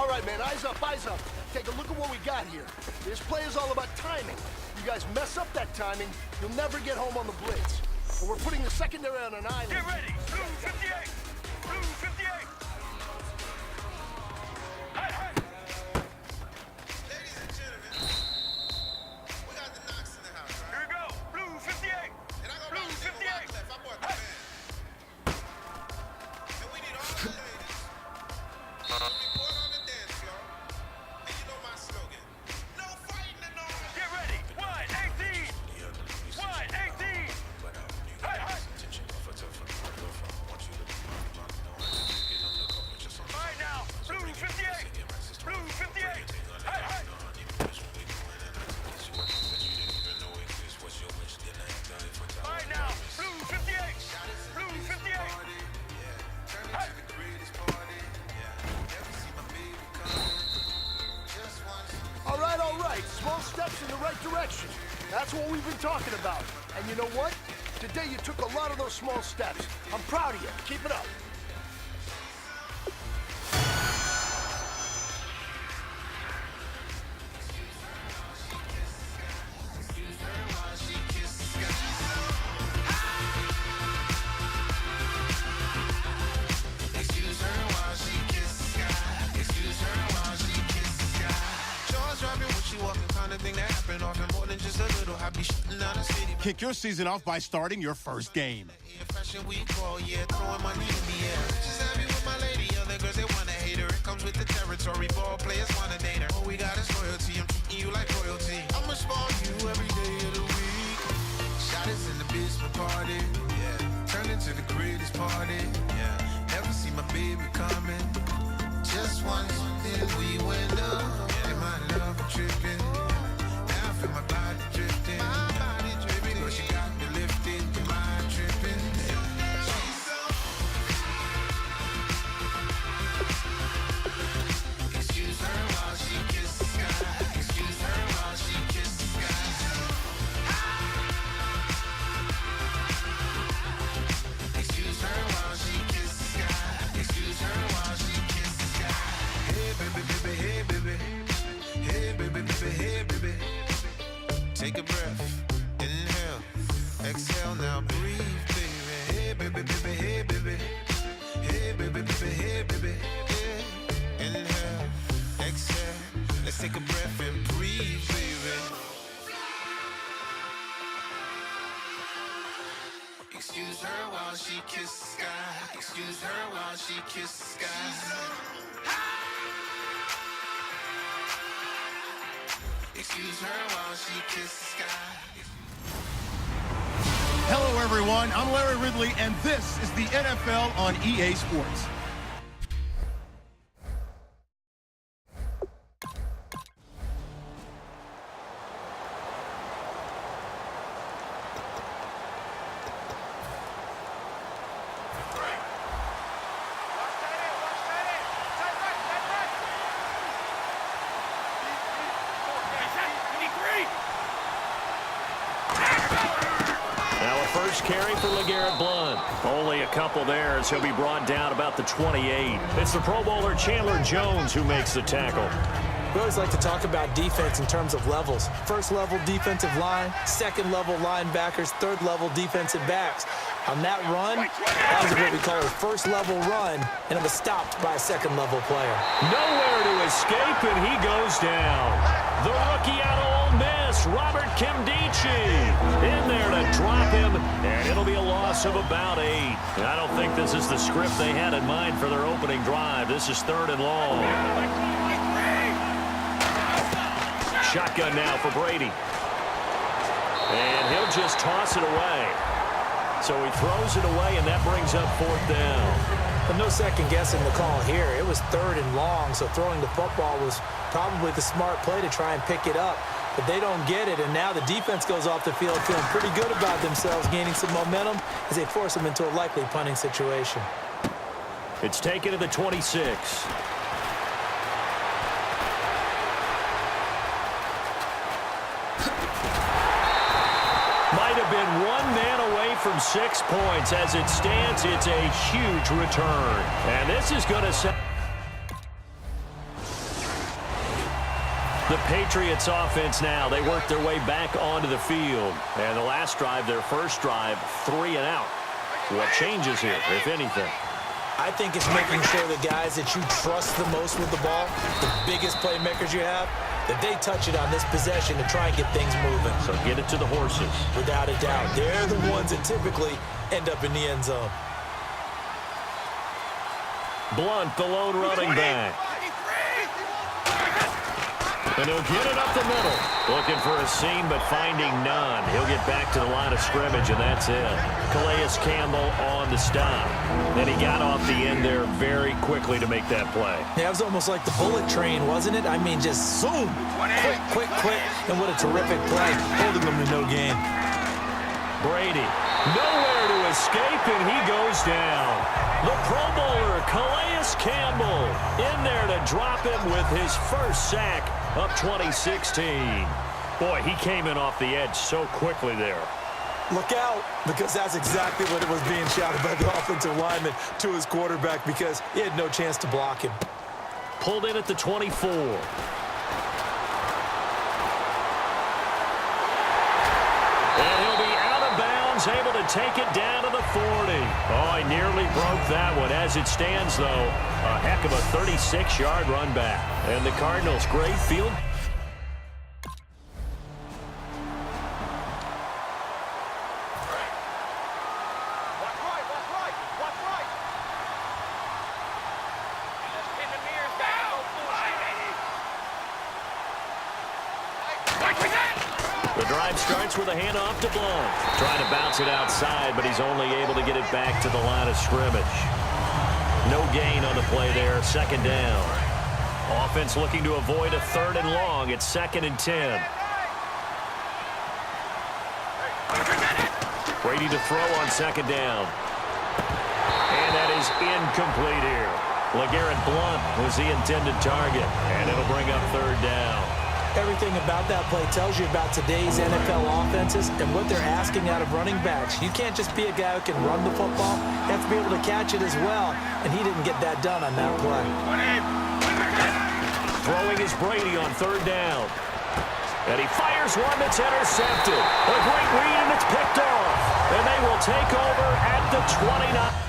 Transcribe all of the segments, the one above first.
All right, man, eyes up, eyes up. Take a look at what we got here. This play is all about timing. You guys mess up that timing, you'll never get home on the blitz. And we're putting the secondary on an island. Get ready! Blue 58! Blue 58! Hey, hey! Ladies and gentlemen, we got the Knox in the house, right? Here we go! Blue 58! And I go Blue round the table 58! right left. I bought the Hey! band. And we need all the ladies to report on the dance floor. And you know my slogan. No fighting and no... Get ready! Wide 18! Wide 18! Hey, hey! All right now, Blue 58! Blue 58! Hey, hey! All right now, Blue 58! Blue 58! Hey! All right. Small steps in the right direction. That's what we've been talking about. And you know what? Today you took a lot of those small steps. I'm proud of you. Keep it up. Kick your season off by starting your first game. With the territory, ball players wanna date her. All we got is loyalty. I'm treating you like royalty. I'ma spoil you every day of the week. Shot is in the basement party. Yeah. Turn into the greatest party. Yeah. Never see my baby coming. Just once, then we went up. And my love tripping. Now I feel my body drifting. My body dripping. But she got me lifted. My tripping. Excuse her while she kisses the sky. Excuse her while she kisses the sky. Excuse her while she kisses the sky. Excuse her while she kisses the sky. Hey baby, baby, hey baby. Hey baby, baby, hey baby. Take a breath, inhale, exhale, now breathe, baby. Hey baby, baby, hey baby. Hey baby, baby, hey baby. Yeah. Inhale, exhale, let's take a breath and breathe, baby. Excuse her while she kisses the sky. Excuse her while she kisses the sky. Excuse her while she kisses the sky. Hello, everyone. I'm Larry Ridley, and this is the NFL on EA Sports. Now a first carry for LeGarrette Blount. Only a couple there as he'll be brought down about the 28. It's the Pro Bowler Chandler Jones who makes the tackle. We always like to talk about defense in terms of levels. First level defensive line, second level linebackers, third level defensive backs. On that run, that was what we call a first level run, and it was stopped by a second level player. Nowhere to escape, and he goes down. The rookie out of Ole Miss, Robert Kimdichie, in there to drop him, and it'll be a loss of about 8. I don't think this is the script they had in mind for their opening drive. This is 3rd and long. Shotgun now for Brady. And he'll just toss it away. So he throws it away, and that brings up 4th down. But no second guessing the call here. It was 3rd and long, so throwing the football was probably the smart play to try and pick it up. But they don't get it, and now the defense goes off the field feeling pretty good about themselves, gaining some momentum as they force them into a likely punting situation. It's taken to the 26. Might have been one man away from 6 points. As it stands, it's a huge return. And this is going to set... The Patriots offense now. They work their way back onto the field. And the last drive, their first drive, 3 and out. What changes here, if anything? I think it's making sure the guys that you trust the most with the ball, the biggest playmakers you have, that they touch it on this possession to try and get things moving. So get it to the horses. Without a doubt. They're the ones that typically end up in the end zone. Blunt, the lone running back. And he'll get it up the middle. Looking for a seam, but finding none. He'll get back to the line of scrimmage, and that's it. Calais Campbell on the stop. And he got off the end there very quickly to make that play. Yeah, it was almost like the bullet train, wasn't it? I mean, just zoom. Quick. And what a terrific play. Holding them to no gain. Brady, nowhere to escape, and he goes down. The Pro Bowler, Calais Campbell, in there to drop him with his first sack of 2016. Boy, he came in off the edge so quickly there. Look out, because that's exactly what it was being shouted by the offensive lineman to his quarterback, because he had no chance to block him. Pulled in at the 24. And he'll be out of bounds, able to take it down to the 40. Oh, he nearly broke that one. As it stands, though, a heck of a 36-yard run back. And the Cardinals, great field. The drive starts with a handoff to Blunt. Trying to bounce it outside, but he's only able to get it back to the line of scrimmage. No gain on the play there, second down. Offense looking to avoid a 3rd and long. It's 2nd and 10. Brady to throw on 2nd down. And that is incomplete here. LeGarrette Blunt was the intended target, and it'll bring up 3rd down. Everything about that play tells you about today's NFL offenses and what they're asking out of running backs. You can't just be a guy who can run the football. You have to be able to catch it as well, and he didn't get that done on that play. Throwing is Brady on 3rd down. And he fires one that's intercepted. A great read, and it's picked off. And they will take over at the 29.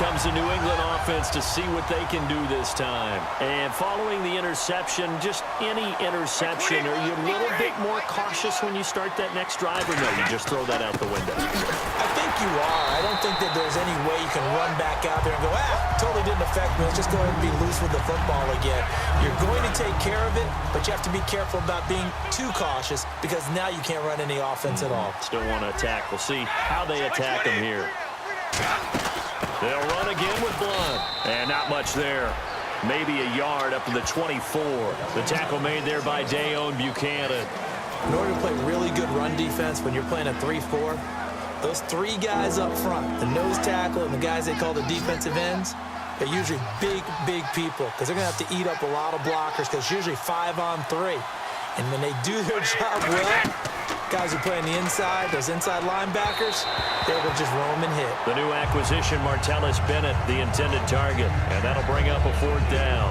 Comes the New England offense to see what they can do this time. And following the interception, just any interception, are you a little bit more cautious when you start that next drive, or no, you just throw that out the window? I think you are. I don't think that there's any way you can run back out there and go, totally didn't affect me. Let's just go ahead and be loose with the football again. You're going to take care of it, but you have to be careful about being too cautious, because now you can't run any offense at all. Still want to attack. We'll see how they attack him here. They'll run again with Blunt. And not much there. Maybe a yard up to the 24. The tackle made there by Dayon Buchanan. In order to play really good run defense when you're playing a 3-4, those 3 guys up front, the nose tackle and the guys they call the defensive ends, they're usually big people, because they're going to have to eat up a lot of blockers, because it's usually 5-on-3. And when they do their job well, guys who play on the inside, those inside linebackers, they will just roam and hit. The new acquisition, Martellus Bennett, the intended target. And that'll bring up a 4th down.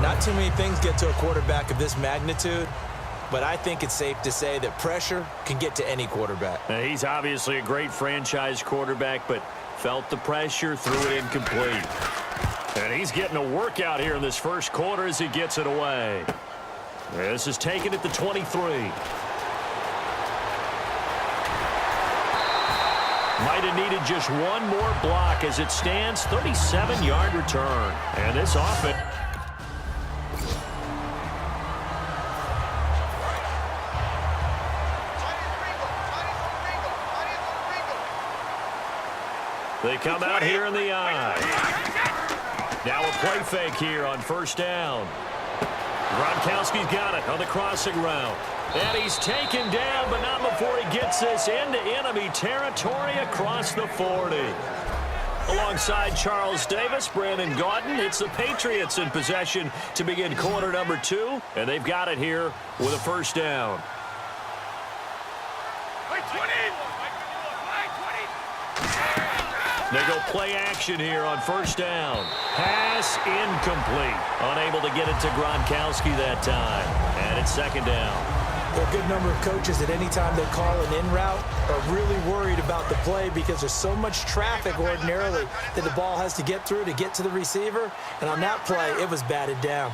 Not too many things get to a quarterback of this magnitude, but I think it's safe to say that pressure can get to any quarterback. Now, he's obviously a great franchise quarterback, but felt the pressure, threw it incomplete. And he's getting a workout here in this first quarter as he gets it away. This is taken at the 23. Might have needed just one more block. As it stands, 37-yard return. And this offense. They come out here in the eye. Now a play fake here on 1st down. Gronkowski's got it on the crossing route. And he's taken down, but not before he gets this into enemy territory across the 40. Alongside Charles Davis, Brandon Gaudin, it's the Patriots in possession to begin quarter number 2. And they've got it here with a 1st down. They go play action here on first down. Pass incomplete. Unable to get it to Gronkowski that time. And it's second down. There are a good number of coaches that any time they call an in route are really worried about the play because there's so much traffic ordinarily that the ball has to get through to get to the receiver. And on that play, it was batted down.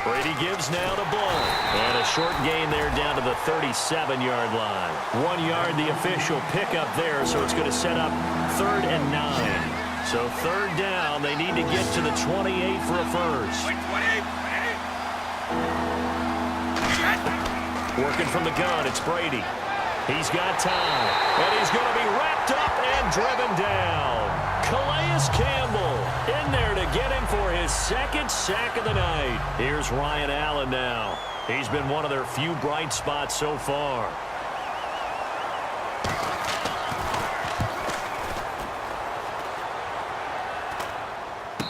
Brady gives now to Blunt. And a short gain there down to the 37-yard line. 1 yard, the official pickup there, so it's going to set up 3rd and 9. So 3rd down, they need to get to the 28 for a first. Working from the gun, it's Brady. He's got time, and he's going to be wrapped up and driven down. Calais Campbell in there to get him for his 2nd sack of the night. Here's Ryan Allen now. He's been one of their few bright spots so far.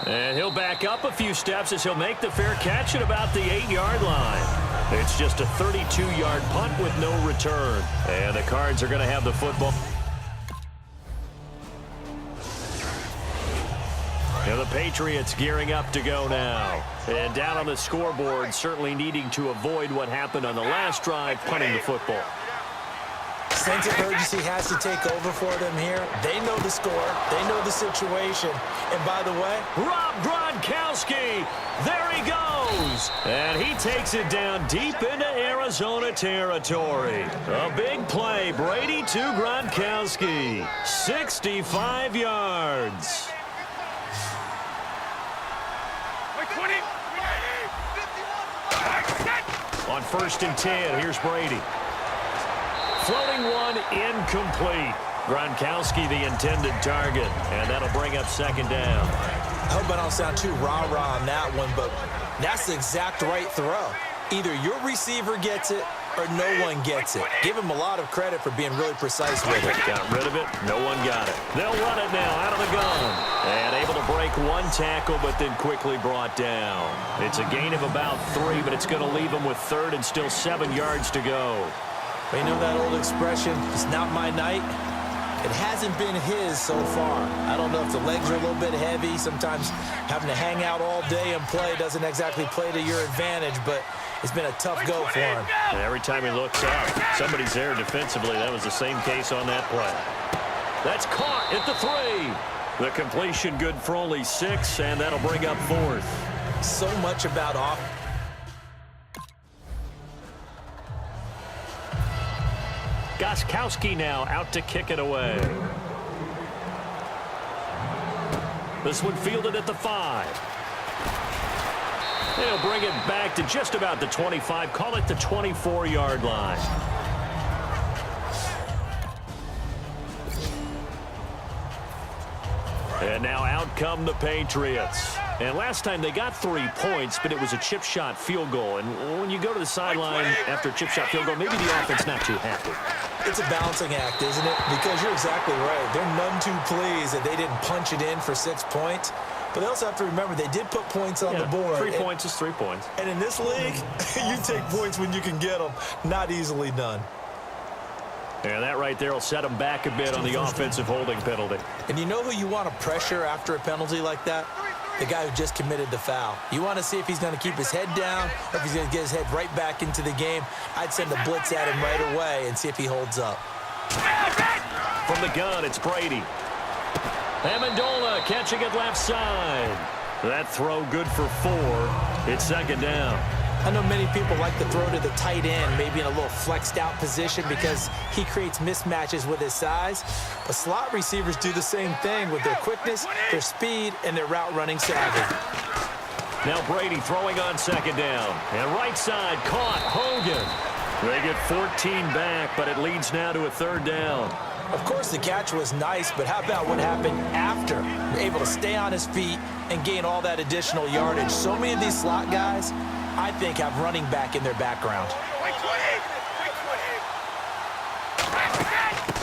And he'll back up a few steps as he'll make the fair catch at about the 8-yard line. It's just a 32-yard punt with no return. And the Cards are going to have the football. And the Patriots gearing up to go now. And down on the scoreboard, certainly needing to avoid what happened on the last drive, punting the football. Sense of urgency has to take over for them here. They know the score. They know the situation. And by the way, Rob Gronkowski, there he goes. And he takes it down deep into Arizona territory. A big play. Brady to Gronkowski. 65 yards. On 1st and 10, here's Brady. Floating one, incomplete. Gronkowski the intended target, and that'll bring up 2nd down. I hope I don't sound too rah-rah on that one, but that's the exact right throw. Either your receiver gets it or no one gets it. Give him a lot of credit for being really precise with it. Got rid of it. No one got it. They'll run it now out of the gun. And able to break one tackle, but then quickly brought down. It's a gain of about 3, but it's going to leave them with 3rd and still 7 yards to go. You know that old expression, it's not my night? It hasn't been his so far. I don't know if the legs are a little bit heavy. Sometimes having to hang out all day and play doesn't exactly play to your advantage, but it's been a tough go for him. And every time he looks up, somebody's there defensively. That was the same case on that play. That's caught at the 3. The completion good for only 6, and that'll bring up 4th. So much about off. Gronkowski now out to kick it away. This one fielded at the 5. They'll bring it back to just about the 25. Call it the 24-yard line. And now out come the Patriots. And last time they got 3 points, but it was a chip shot field goal. And when you go to the sideline after a chip shot field goal, maybe the offense not too happy. It's a balancing act, isn't it? Because you're exactly right. They're none too pleased that they didn't punch it in for 6 points. But they also have to remember they did put points on the board. 3 points is 3 points. And in this league, you take points when you can get them. Not easily done. And that right there will set them back a bit on the offensive holding penalty. And you know who you want to pressure after a penalty like that? The guy who just committed the foul. You want to see if he's going to keep his head down or if he's going to get his head right back into the game. I'd send a blitz at him right away and see if he holds up. From the gun, it's Brady. Amendola catching it left side. That throw good for 4. It's 2nd down. I know many people like to throw to the tight end, maybe in a little flexed out position because he creates mismatches with his size. But slot receivers do the same thing with their quickness, their speed, and their route running savvy. Now Brady throwing on 2nd down. And right side caught Hogan. They get 14 back, but it leads now to a 3rd down. Of course, the catch was nice, but how about what happened after? Able to stay on his feet and gain all that additional yardage. So many of these slot guys, I think, have running back in their background.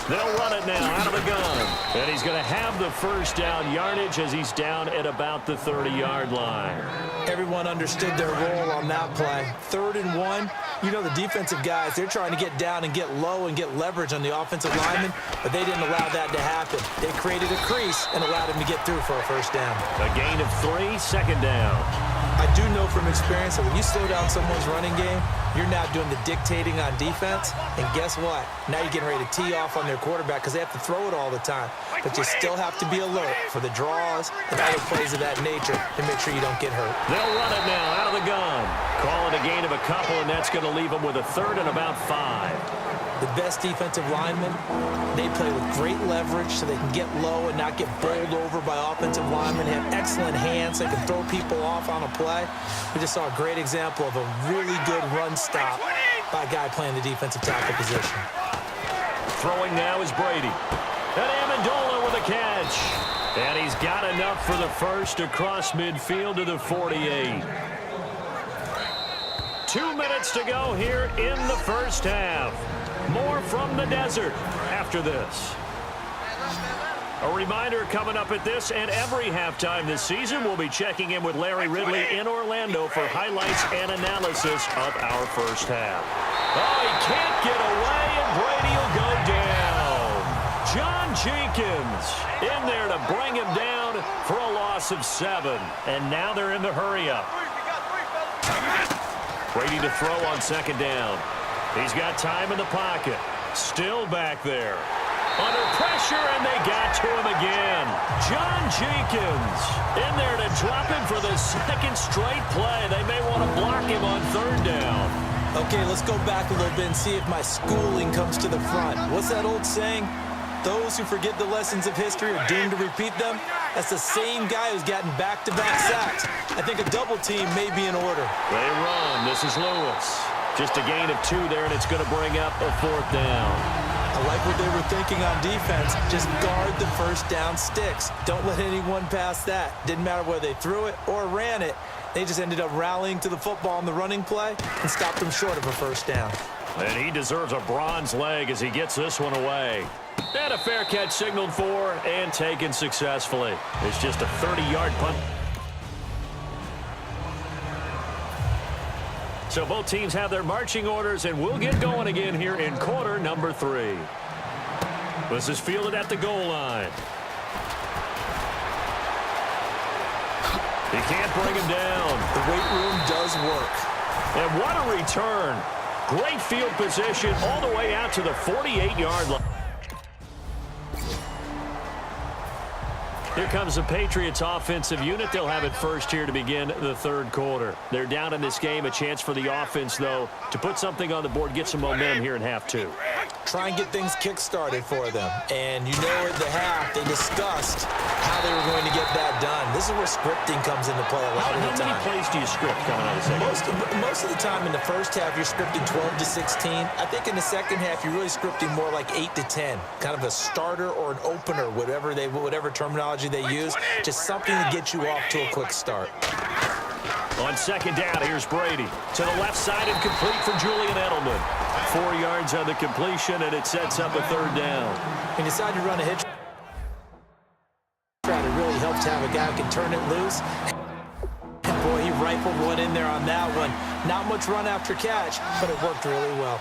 They'll run it now out of the gun. And he's going to have the first down yardage as he's down at about the 30-yard line. Everyone understood their role on that play. 3rd and 1. You know the defensive guys, they're trying to get down and get low and get leverage on the offensive lineman, but they didn't allow that to happen. They created a crease and allowed him to get through for a first down. A gain of 3, second down. I do know from experience that when you slow down someone's running game, you're now doing the dictating on defense, and guess what? Now you're getting ready to tee off on their quarterback because they have to throw it all the time. But you still have to be alert for the draws and other plays of that nature to make sure you don't get hurt. They'll run it now out of the gun. Call it a gain of a couple, and that's going to leave them with a 3rd and about 5. The best defensive linemen, they play with great leverage so they can get low and not get bowled over by offensive linemen. They have excellent hands. They can throw people off on a play. We just saw a great example of a really good run stop by a guy playing the defensive tackle position. Throwing now is Brady. And Amendola with a catch. And he's got enough for the first across midfield to the 48. 2 minutes to go here in the first half. More from the desert after this. A reminder coming up at this and every halftime this season, we'll be checking in with Larry Ridley in Orlando for highlights and analysis of our first half. Oh, he can't get away, and Brady will go down. John Jenkins in there to bring him down for a loss of 7. And now they're in the hurry-up. Brady to throw on second down. He's got time in the pocket. Still back there. Under pressure, and they got to him again. John Jenkins in there to drop him for the second straight play. They may want to block him on 3rd down. Okay, let's go back a little bit and see if my schooling comes to the front. What's that old saying? Those who forget the lessons of history are doomed to repeat them. That's the same guy who's gotten back-to-back sacks. I think a double team may be in order. They run. This is Lewis. Just a gain of 2 there, and it's going to bring up a 4th down. I like what they were thinking on defense. Just guard the first down sticks. Don't let anyone pass that. Didn't matter whether they threw it or ran it. They just ended up rallying to the football on the running play and stopped them short of a first down. And he deserves a bronze leg as he gets this one away. And a fair catch signaled for and taken successfully. It's just a 30-yard punt. So both teams have their marching orders, and we'll get going again here in quarter number 3. This is fielded at the goal line. He can't bring him down. The weight room does work. And what a return. Great field position all the way out to the 48-yard line. Here comes the Patriots offensive unit. They'll have it first here to begin the 3rd quarter. They're down in this game. A chance for the offense, though, to put something on the board, get some momentum here in half 2. Try and get things kick-started for them. And you know at the half, they discussed how they were going to get that done. This is where scripting comes into play a lot of the time. How many plays do you script coming out of the second? Most of the time in the first half, you're scripting 12 to 16. I think in the second half, you're really scripting more like 8 to 10. Kind of a starter or an opener, whatever terminology they use. Just something to get you off to a quick start. On second down, here's Brady. To the left side and complete for Julian Edelman. 4 yards on the completion, and it sets up a 3rd down. When you decide to run a hitch, it really helps to have a guy who can turn it loose. And boy, he rifled one in there on that one. Not much run after catch, but it worked really well.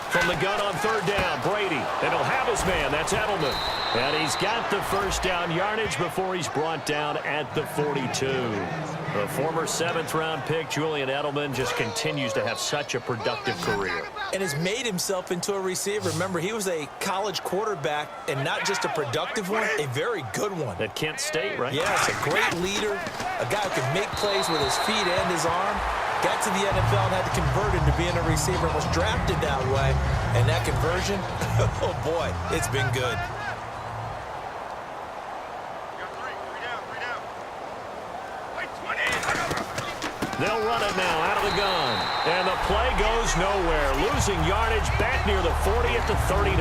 From the gun on 3rd down, Brady. And he'll have his man. That's Edelman. And he's got the first down yardage before he's brought down at the 42. The former 7th-round pick, Julian Edelman, just continues to have such a productive career. And has made himself into a receiver. Remember, he was a college quarterback, and not just a productive one, a very good one. At Kent State, right? Yes, a great leader, a guy who can make plays with his feet and his arm. Got to the NFL and had to convert into being a receiver and was drafted that way. And that conversion, oh boy, it's been good. They'll run it now out of the gun. And the play goes nowhere. Losing yardage back near the 40 at the 39.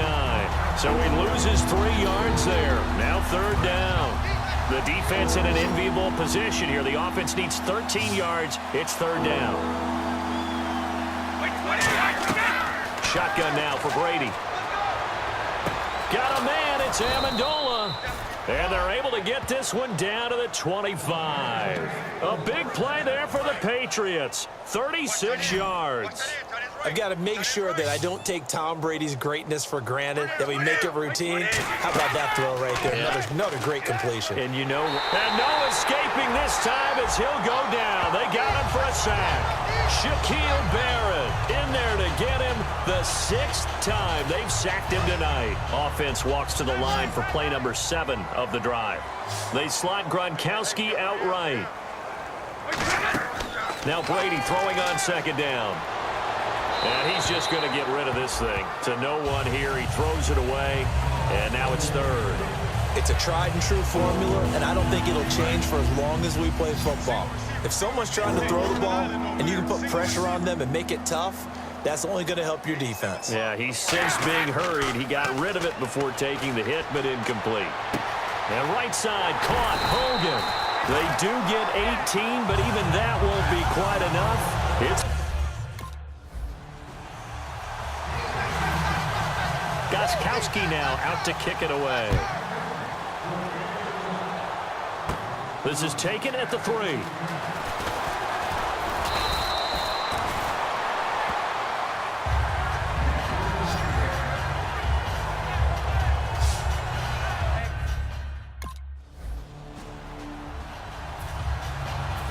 So he loses 3 yards there. Now 3rd down. The defense in an enviable position here. The offense needs 13 yards. It's 3rd down. shotgun now for Brady. Got a man. It's Amendola. And they're able to get this one down to the 25. A big play there for the Patriots. 36 yards. I've got to make sure that I don't take Tom Brady's greatness for granted, that we make it routine. How about that throw right there? Yeah. Another great completion. And you know, and no escaping this time as he'll go down. They got him for a sack. Shaquille Barrett in there to get him the 6th time they've sacked him tonight. Offense walks to the line for play number 7 of the drive. They slot Gronkowski outright. Now Brady throwing on 2nd down. And he's just going to get rid of this thing. To no one here. He throws it away. And now it's 3rd. It's a tried and true formula, and I don't think it'll change for as long as we play football. If someone's trying to throw the ball and you can put pressure on them and make it tough, that's only going to help your defense. Yeah, he's since being hurried. He got rid of it before taking the hit, but incomplete. And right side caught Hogan. They do get 18, but even that won't be quite enough. It's Gostkowski now out to kick it away. This is taken at the 3.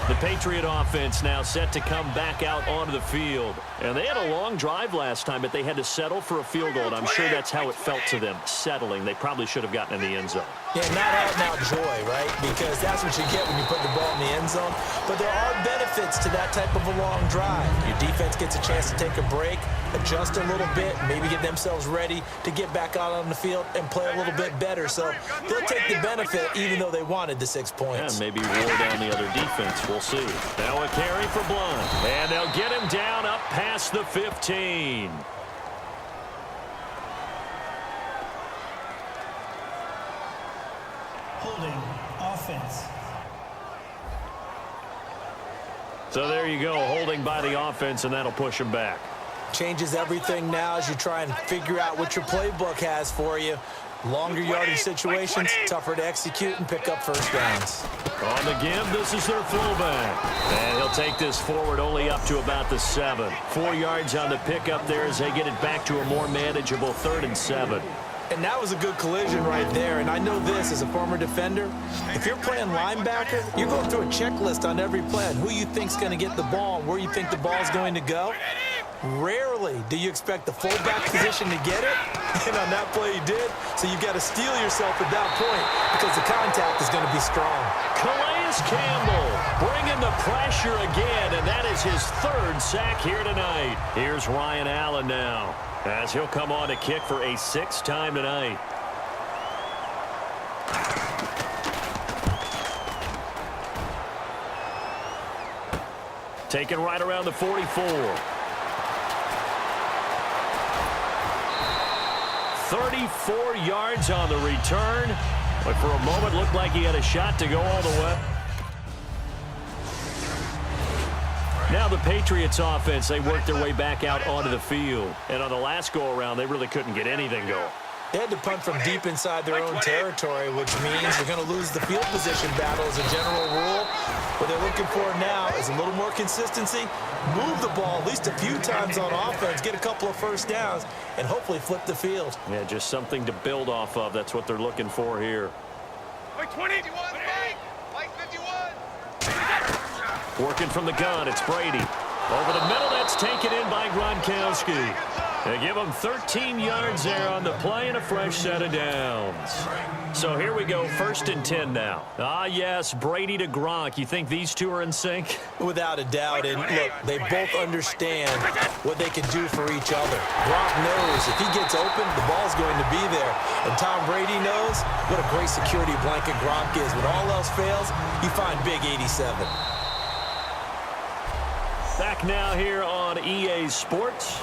The Patriot offense now set to come back out onto the field. And they had a long drive last time, but they had to settle for a field goal. And I'm sure that's how it felt to them, settling. They probably should have gotten in the end zone. Yeah, not out-and-out joy, right? Because that's what you get when you put the ball in the end zone. But there are benefits to that type of a long drive. Your defense gets a chance to take a break, adjust a little bit, maybe get themselves ready to get back out on the field and play a little bit better. So they'll take the benefit even though they wanted the 6 points. Yeah, maybe wore down the other defense. We'll see. Now a carry for Blunt. And they'll get him down up past the 15. Holding offense. So there you go, holding by the offense, and that'll push him back. Changes everything now as you try and figure out what your playbook has for you. Longer yardage situations, tougher to execute and pick up first downs. On the give, this is their fullback. And he'll take this forward only up to about the 7. 4 yards on the pickup there as they get it back to a more manageable 3rd and 7. And that was a good collision right there. And I know this as a former defender. If you're playing linebacker, you're going through a checklist on every play on who you think's going to get the ball and where you think the ball's going to go. Rarely do you expect the fullback position to get it. And on that play he did. So you've got to steel yourself at that point because the contact is going to be strong. Calais Campbell bringing the pressure again, and that is his 3rd sack here tonight. Here's Ryan Allen now as he'll come on to kick for a 6th time tonight. Taken right around the 44. 34 yards on the return. But for a moment, looked like he had a shot to go all the way. Now the Patriots offense, they worked their way back out onto the field. And on the last go-around, they really couldn't get anything going. They had to punt from deep inside their own territory, which means they're going to lose the field position battle as a general rule. What they're looking for now is a little more consistency, move the ball at least a few times on offense, get a couple of first downs, and hopefully flip the field. Yeah, just something to build off of. That's what they're looking for here. Like 20. Like 51. Working from the gun, it's Brady. Over the middle, that's taken in by Gronkowski. They give him 13 yards there on the play and a fresh set of downs. So here we go, 1st and 10 now. Ah, yes, Brady to Gronk. You think these two are in sync? Without a doubt. And look, they both understand what they can do for each other. Gronk knows if he gets open, the ball's going to be there. And Tom Brady knows what a great security blanket Gronk is. When all else fails, you find big 87. Back now here on EA Sports.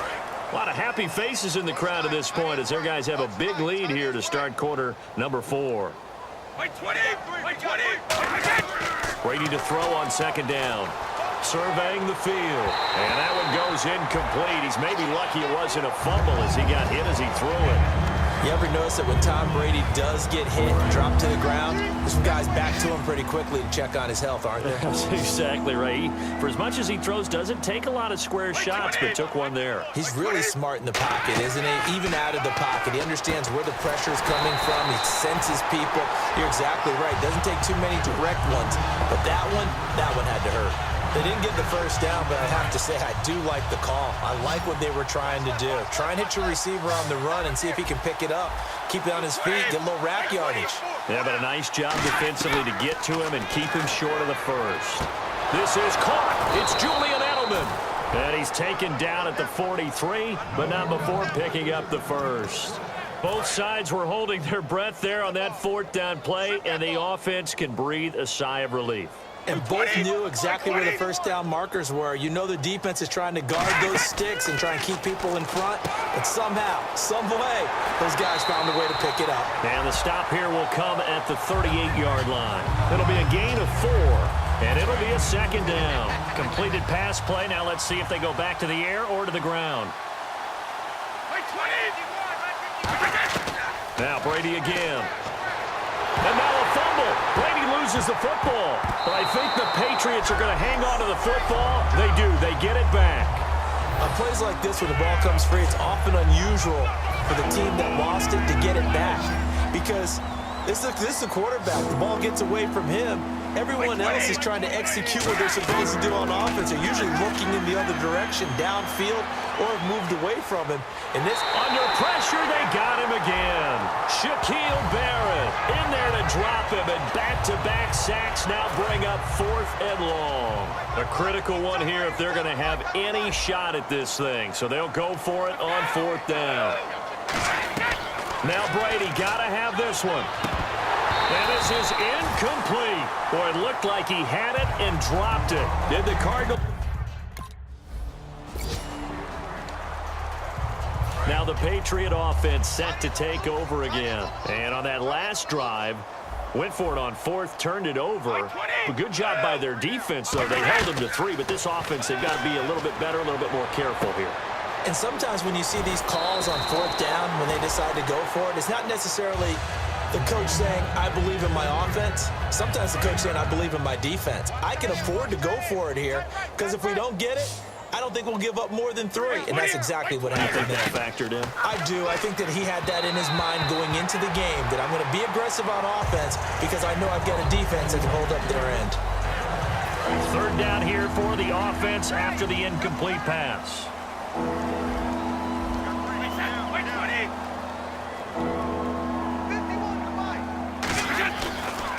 A lot of happy faces in the crowd at this point as their guys have a big lead here to start quarter number 4. Like 20. Like 20. Brady to throw on 2nd down. surveying the field. And that one goes incomplete. He's maybe lucky it wasn't a fumble as he got hit as he threw it. You ever notice that when Tom Brady does get hit and drop to the ground, there's some guys back to him pretty quickly to check on his health, aren't there? That's exactly right. For as much as he throws, doesn't take a lot of square shots, but took one there. He's really smart in the pocket, isn't he? Even out of the pocket. He understands where the pressure is coming from. He senses people. You're exactly right. Doesn't take too many direct ones. But that one had to hurt. They didn't get the first down, but I have to say I do like the call. I like what they were trying to do. Try and hit your receiver on the run and see if he can pick it up. Keep it on his feet, get a little rack yardage. Yeah, but a nice job defensively to get to him and keep him short of the first. This is caught. It's Julian Edelman. And he's taken down at the 43, but not before picking up the first. Both sides were holding their breath there on that fourth down play, and the offense can breathe a sigh of relief. And both knew exactly where the first down markers were. You know the defense is trying to guard those sticks and try and keep people in front. But somehow, some way, those guys found a way to pick it up. And the stop here will come at the 38-yard line. It'll be a gain of 4, and it'll be a second down. Completed pass play. Now let's see if they go back to the air or to the ground. Now Brady again. And now a fumble. Brady loses the football. But I think the Patriots are going to hang on to the football. They do. They get it back. On plays like this where the ball comes free, it's often unusual for the team that lost it to get it back. Because this is the quarterback. The ball gets away from him. Everyone else is trying to execute what they're supposed to do on offense. They're usually looking in the other direction, downfield, or have moved away from him. And this under pressure, they got him again. Shaquille Barrett in there to drop him, and back-to-back sacks now bring up 4th and long. A critical one here if they're going to have any shot at this thing. So they'll go for it on 4th down. Now Brady got to have this one. And this is incomplete. Boy, it looked like he had it and dropped it. Did the Cardinals? Now the Patriot offense set to take over again. And on that last drive, went for it on 4th, turned it over. A good job by their defense, though. They held them to 3, but this offense, they've got to be a little bit better, a little bit more careful here. And sometimes when you see these calls on 4th down, when they decide to go for it, it's not necessarily the coach saying, I believe in my offense. Sometimes the coach saying, I believe in my defense. I can afford to go for it here, because if we don't get it, I don't think we'll give up more than 3. And that's exactly what happened there. Factored in? I do. I think that he had that in his mind going into the game, that I'm going to be aggressive on offense because I know I've got a defense that can hold up their end. 3rd down here for the offense after the incomplete pass.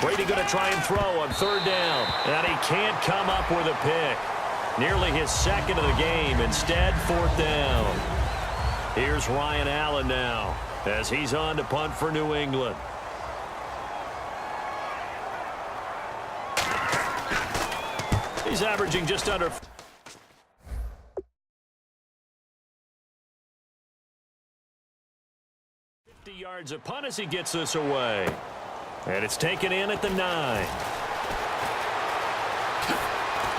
Brady going to try and throw on 3rd down. And he can't come up with a pick. Nearly his 2nd of the game. Instead, 4th down. Here's Ryan Allen now as he's on to punt for New England. He's averaging just under 50 yards a punt as he gets this away. And it's taken in at the 9.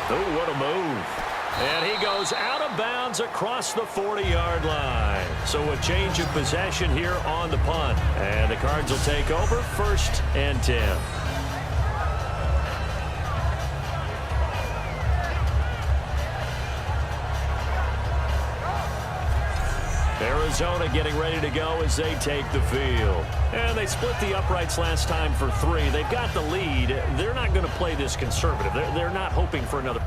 Oh, what a move. And he goes out of bounds across the 40-yard line. So a change of possession here on the punt. And the Cards will take over 1st and 10. Arizona getting ready to go as they take the field. And they split the uprights last time for 3. They've got the lead. They're not going to play this conservative. They're not hoping for another.